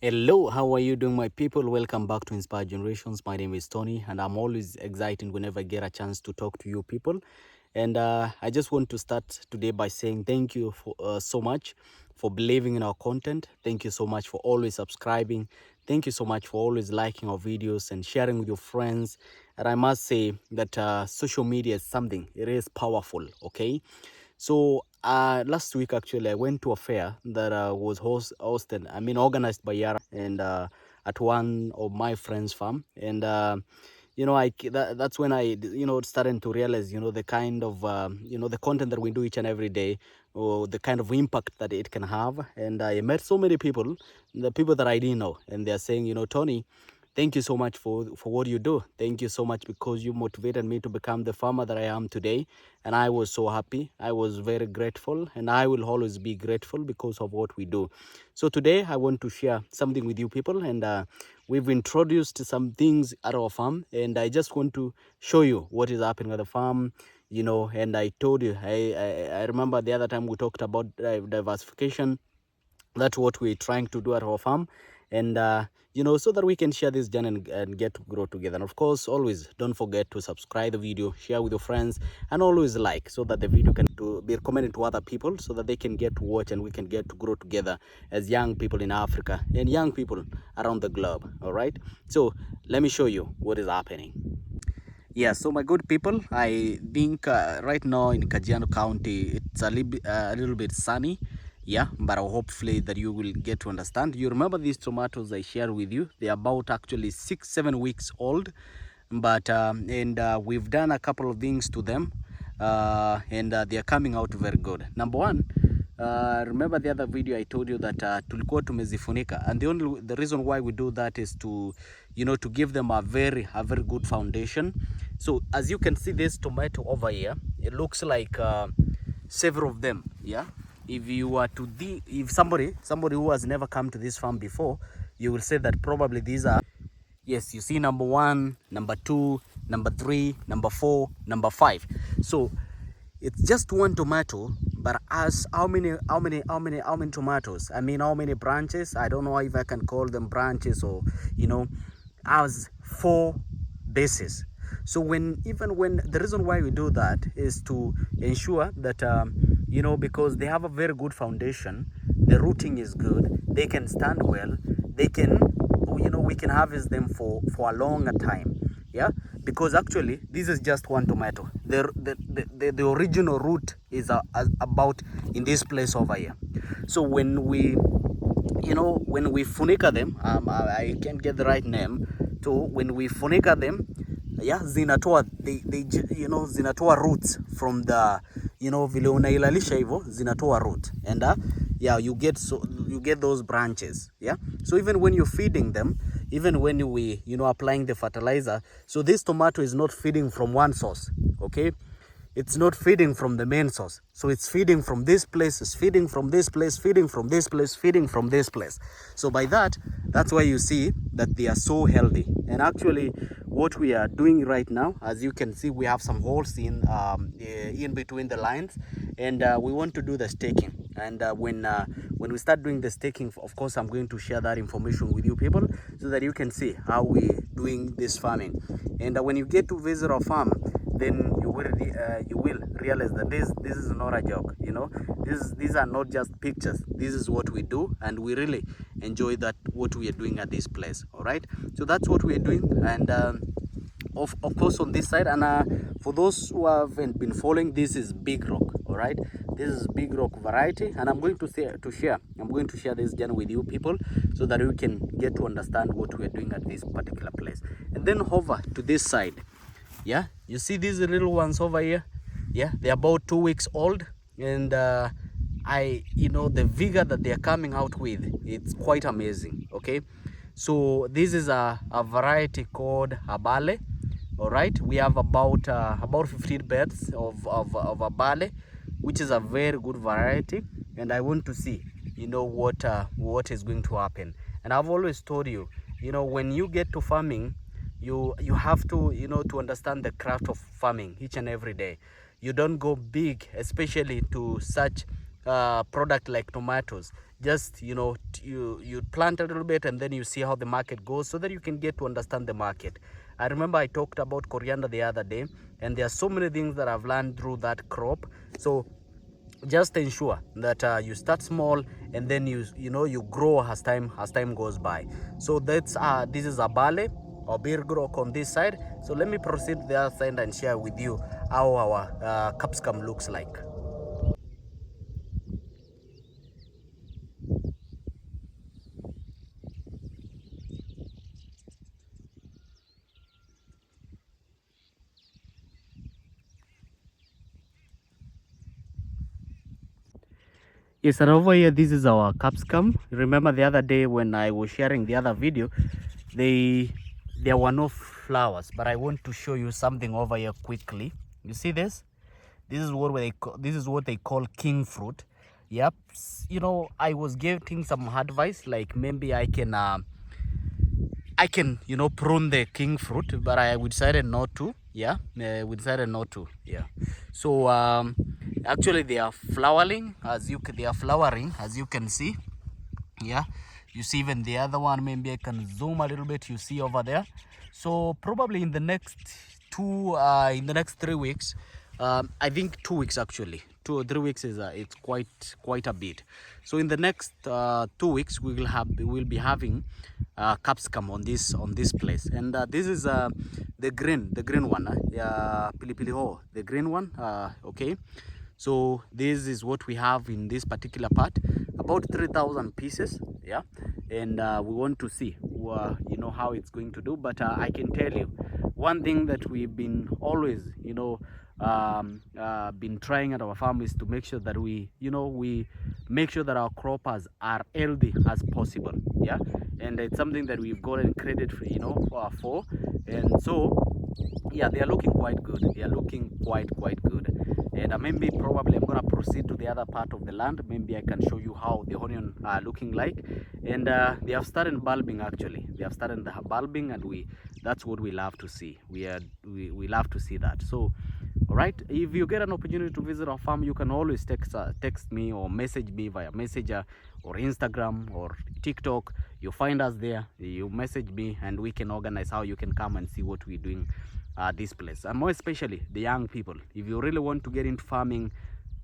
Hello, how are you doing, my people? Welcome back to Inspired Generations. My name is Tony, and I'm always excited whenever I get a chance to talk to you people. And I just want to start today by saying thank you for so much for believing in our content. Thank you so much for always subscribing. Thank you so much for always liking our videos and sharing with your friends. And I must say that social media is something, it is powerful, okay? So last week actually I went to a fair that was organized by Yara and at one of my friends' farm, and that's when started to realize the kind of the content that we do each and every day, or the kind of impact that it can have. And I met so many people, the people that I didn't know, and they're saying, Tony, thank you so much for what you do. Thank you so much because you motivated me to become the farmer that I am today. And I was so happy. I was very grateful, and I will always be grateful because of what we do. So today I want to share something with you people, and we've introduced some things at our farm, and I just want to show you what is happening at the farm. And I told you, I remember the other time we talked about diversification. That's what we're trying to do at our farm, and so that we can share this journey and get to grow together. And of course, always don't forget to subscribe the video, share with your friends, and always like, so that the video can be recommended to other people, so that they can get to watch and we can get to grow together as young people in Africa and young people around the globe. All right, so let me show you what is happening. Yeah, so my good people, I think right now in Kajiado County, it's a little bit sunny. Yeah, but hopefully that you will get to understand. You remember these tomatoes I shared with you? They're about actually 6-7 weeks old, but and we've done a couple of things to them, and they're coming out very good. Number one, remember the other video I told you that tulikuwa tumezifunika, and the reason why we do that is to to give them a very good foundation. So as you can see, this tomato over here, it looks like several of them. Yeah, if you were to if somebody who has never come to this farm before, you will say that probably these are, yes, you see number 1, number 2, number 3, number 4, number 5. So it's just one tomato, but as how many tomatoes? I mean, how many branches? I don't know if I can call them branches, or as 4 bases. So when the reason why we do that is to ensure that because they have a very good foundation, the rooting is good, they can stand well, they can we can harvest them for a longer time. Yeah, because actually this is just one tomato. The original root is about in this place over here. So when we funica them, I can't get the right name. So when we funica them, yeah, zinatoa zinatoa roots from the vile unailalisha hivyo, zinatoa root, and yeah, you get those branches. Yeah, so even when you're feeding them, even when we applying the fertilizer, so this tomato is not feeding from one source, okay? It's not feeding from the main source. So it's feeding from this place, it's feeding from this place, feeding from this place, feeding from this place. So by that's why you see that they are so healthy. And actually what we are doing right now, as you can see, we have some holes in between the lines, and we want to do the staking. And when we start doing the staking, of course I'm going to share that information with you people, so that you can see how we doing this farming. And when you get to visit our farm, then you will realize that this is not a joke. These are not just pictures. This is what we do, and we really enjoy that what we are doing at this place. All right, so that's what we are doing. And of course on this side, and for those who haven't been following, this is big rock. All right, this is big rock variety, and I'm going to share this journey with you people, so that you can get to understand what we are doing at this particular place. And then over to this side, yeah, you see these little ones over here. Yeah, they're about 2 weeks old, and the vigor that they're coming out with, it's quite amazing. Okay, so this is a variety called Abale. All right, we have about 15 beds of Abale, which is a very good variety, and I want to see what is going to happen. And I've always told you, when you get to farming, you have to to understand the craft of farming each and every day. You don't go big, especially to such product like tomatoes, just you plant a little bit and then you see how the market goes, so that you can get to understand the market. I remember I talked about coriander the other day, and there are so many things that I've learned through that crop. So just ensure that you start small, and then you grow as time goes by. So that's this is a barley or beer growth on this side. So let me proceed to the other side and share with you how our capsicum looks like. Yes, and over here, this is our capsicum. Remember the other day when I was sharing the other video, there were no flowers, but I want to show you something over here quickly. You see this? This is what they call king fruit. Yep. I was getting some advice, like maybe I can, prune the king fruit, but we decided not to. Yeah, we decided not to. Yeah. So actually, they are flowering they are flowering as you can see. Yeah, you see even the other one. Maybe I can zoom a little bit. You see over there. So probably in the next 3 weeks, I think 2 weeks actually. 2 or 3 weeks is it's quite a bit. So in the next 2 weeks we'll be having capsicum on this place, and this is the green one, pilipili ho, the green one. Okay, so this is what we have in this particular part, about 3,000 pieces. Yeah, and we want to see how it's going to do. But I can tell you one thing that we've been always been trying at our farm is to make sure that we make sure that our croppers are healthy as possible. Yeah, and it's something that we've gotten credit for. And so yeah, they are looking quite good. They are looking quite good. And maybe probably I'm gonna proceed to the other part of the land. Maybe I can show you how the onion are looking like. And they have started bulbing. Actually they have started the bulbing, and that's what we love to see. We love to see that. So all right, if you get an opportunity to visit our farm, you can always text me or message me via messenger or Instagram or TikTok. You find us there, you message me, and we can organize how you can come and see what we're doing this place. And more especially the young people, if you really want to get into farming,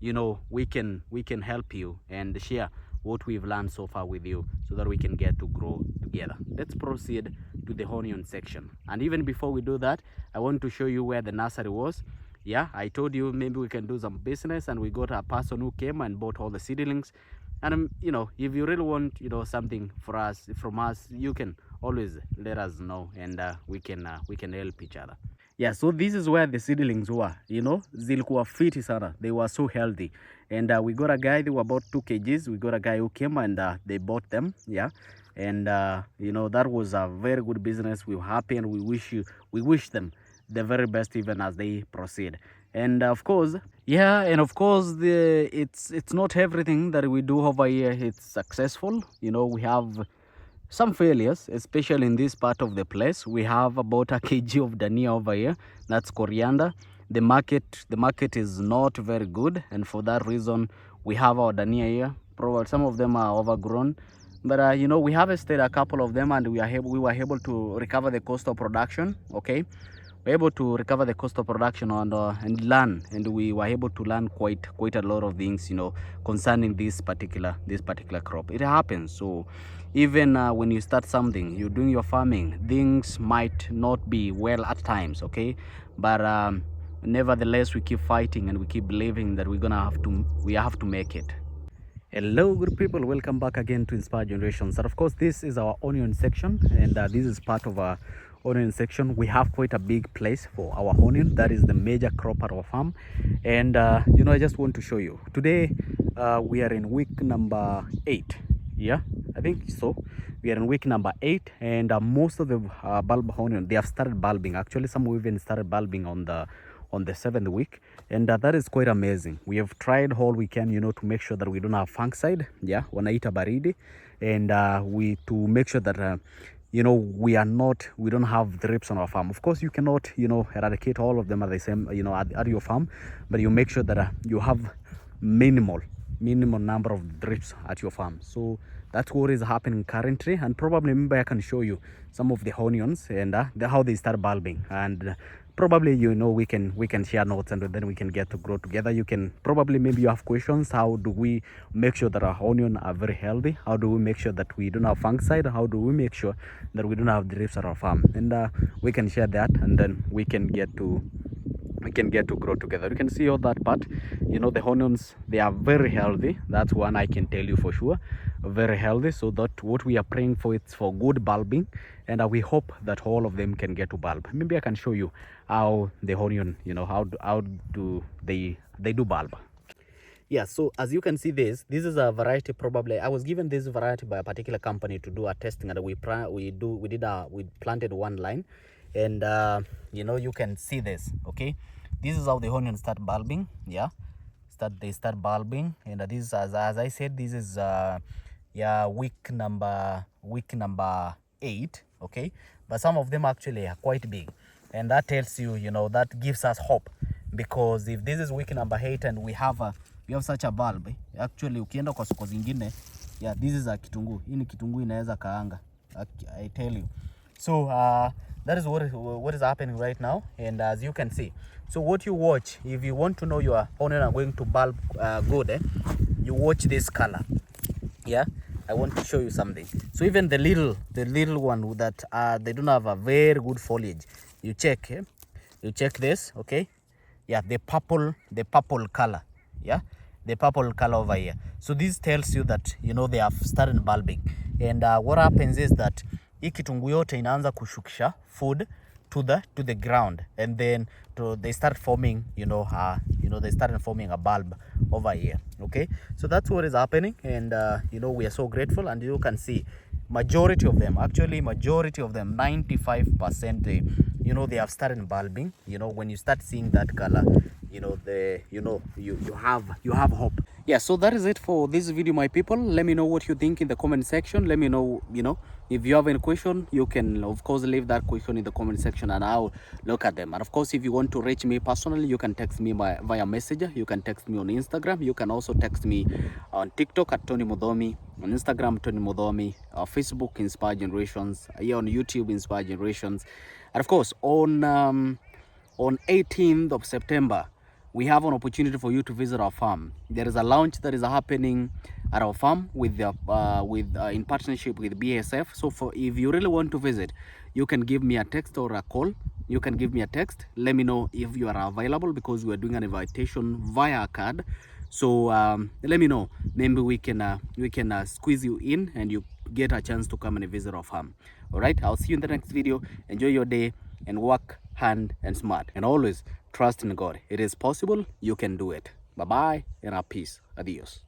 we can help you and share what we've learned so far with you, so that we can get to grow together. Let's proceed to the onion section. And even before we do that, I want to show you where the nursery was. Yeah, I told you maybe we can do some business, and we got a person who came and bought all the seedlings. And if you really want something from us, you can always let us know, and we can help each other. Yeah, so this is where the seedlings were. Zilikuwa fiti sana. They were so healthy. And we got a guy, they were about 2 kgs. We got a guy who came and they bought them. Yeah. And that was a very good business. We were happy, and we wish them the very best even as they proceed. And of course, yeah, and of course it's not everything that we do over here it's successful. We have some failures, especially in this part of the place. We have about a kg of dania over here. That's coriander. The market is not very good, and for that reason we have our dania here. Probably some of them are overgrown, but we harvested a couple of them, and we were able to recover the cost of production. Okay, we're able to recover the cost of production and learn, and we were able to learn quite a lot of things concerning this particular crop. It happens. So even when you start something, you're doing your farming, things might not be well at times. Okay, but nevertheless we keep fighting, and we keep believing that we have to make it. Hello good people, welcome back again to Inspire Generations. And of course this is our onion section, and this is part of our onion section. We have quite a big place for our onion. That is the major crop at our farm. And I just want to show you today. We are in week number 8. Yeah, I think so. We are in week number 8, and most of the bulb onion, they have started bulbing. Actually some even started bulbing on the 7th week, and that is quite amazing. We have tried all we can to make sure that we don't have fungicide. Yeah, wanaita baridi, and to make sure that we don't have thrips on our farm. Of course you cannot eradicate all of them at the same at your farm, but you make sure that you have minimal minimum number of drips at your farm. So that's what is happening currently, and probably maybe I can show you some of the onions and how they start bulbing, and probably we can share notes, and then we can get to grow together. You can probably, maybe you have questions: how do we make sure that our onion are very healthy? How do we make sure that we don't have fungicide? How do we make sure that we don't have drips at our farm? And we can share that, and then we can get to grow together. You can see all that part. The onions, they are very healthy. That's one I can tell you for sure. Very healthy. So that what we are praying for, it's for good bulbing, and we hope that all of them can get to bulb. Maybe I can show you how the onion, how do they do bulb. Yeah, so as you can see, this is a variety. Probably I was given this variety by a particular company to do a testing, and we planted one line, and you can see this. Okay, this is how the onions start bulbing. Yeah, they start bulbing, and this, as I said, this is week number 8. Okay, but some of them actually are quite big, and that tells you, that gives us hope, because if this is week number 8 and we have such a bulb, actually ukienda kwa soko zingine, this is a kitunguu. Hii ni kitunguu inaweza kaanga, I tell you. So that is what is happening right now, and as you can see. So what you watch, if you want to know your onion are going to bulb good, you watch this color. I want to show you something. So even the little one that they don't have a very good foliage, you check this. Okay, the purple color, the purple color over here. So this tells you that they have started bulbing, and what happens is that hii kitunguu yote inaanza kushukisha food to the ground, and then they start forming they started forming a bulb over here. Okay, so that's what is happening, and we are so grateful. And you can see majority of them, 95%, they have started bulbing. When you start seeing that color, you have hope. Yeah, so that is it for this video, my people. Let me know what you think in the comment section. Let me know, if you have any question, you can of course leave that question in the comment section, and I'll look at them. And of course, if you want to reach me personally, you can text me via messenger. You can text me on Instagram. You can also text me on TikTok at Tony Mudomi, on Instagram Tony Mudomi, Facebook Inspire Generations, here on YouTube Inspire Generations. And of course, on 18th of September, we have an opportunity for you to visit our farm. There is a launch that is happening at our farm with in partnership with BASF. So if you really want to visit, you can give me a text or a call. You can give me a text. Let me know if you are available, because we are doing an invitation via a card. So let me know. Maybe we can squeeze you in, and you get a chance to come and visit our farm. All right, I'll see you in the next video. Enjoy your day and work hand and smart, and always trust in God. It is possible. You can do it. Bye bye and peace. Adios.